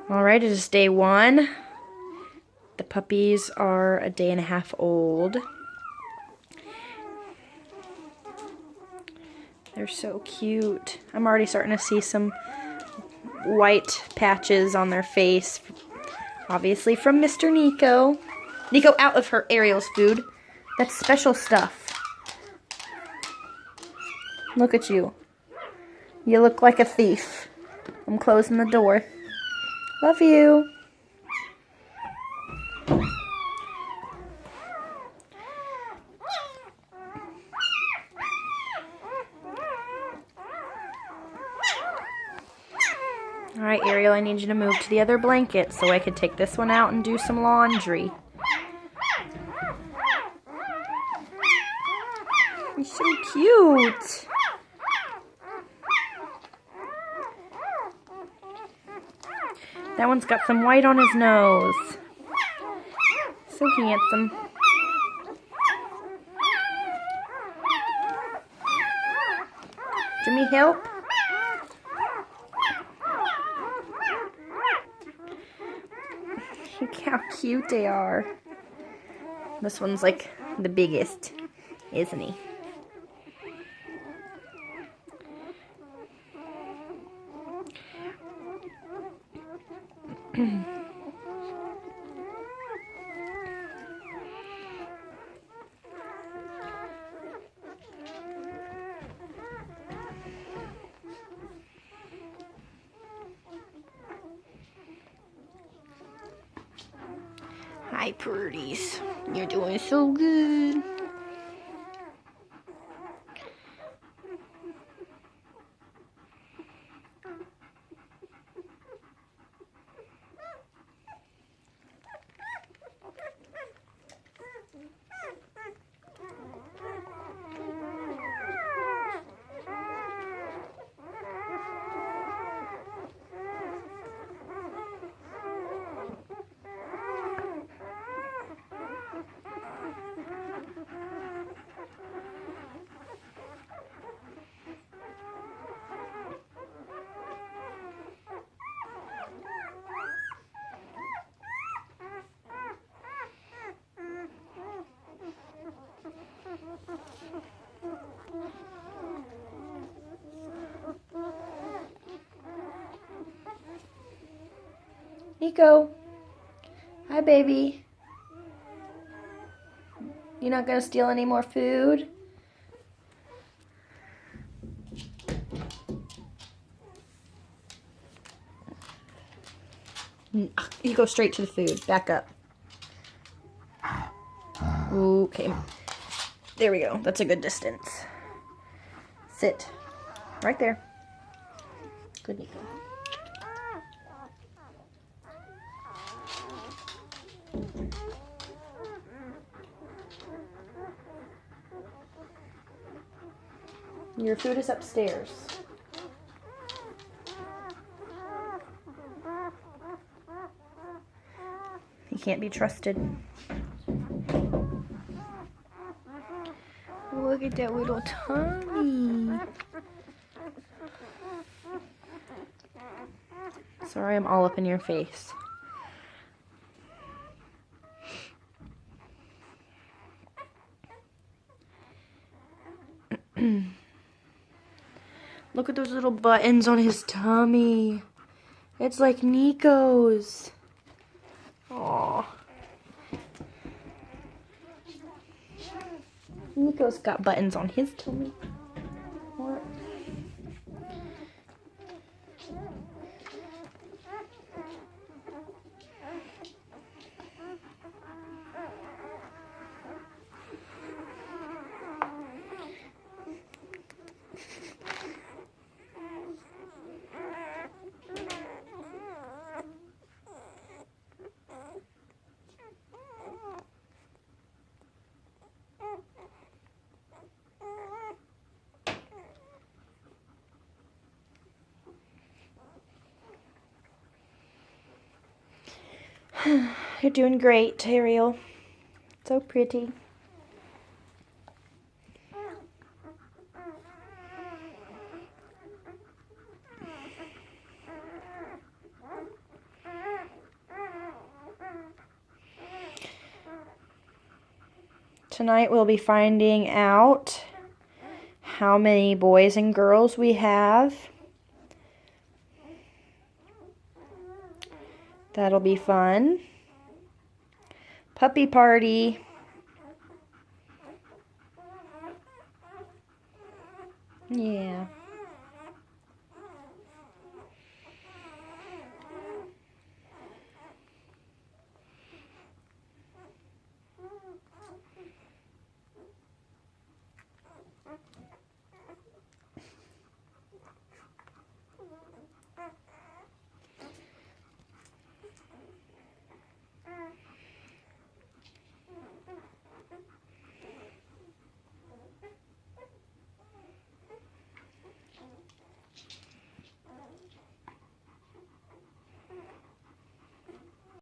Alright, it is day 1. The puppies are a day and a half old. They're so cute. I'm already starting to see some white patches on their face. Obviously from Mr. Nico. Nico, out of her Ariel's food. That's special stuff. Look at you. You look like a thief. I'm closing the door. Love you. Alright, Ariel, I need you to move to the other blanket so I could take this one out and do some laundry. You're so cute. That one's got some white on his nose. So handsome. Jimmy, help. Look how cute they are. This one's like the biggest, isn't he? Hi, pretties. You're doing so good. Nico. Hi, baby. You're not gonna steal any more food? You go straight to the food. Back up. Okay. There we go. That's a good distance. Sit. Right there. Good, Nico. Your food is upstairs. He can't be trusted. Look at that little tummy. Sorry, I'm all up in your face. Look at those little buttons on his tummy. It's like Nico's. Aww. Nico's got buttons on his tummy. What? You're doing great, Ariel. So pretty. Tonight we'll be finding out how many boys and girls we have. That'll be fun. Puppy party. Yeah.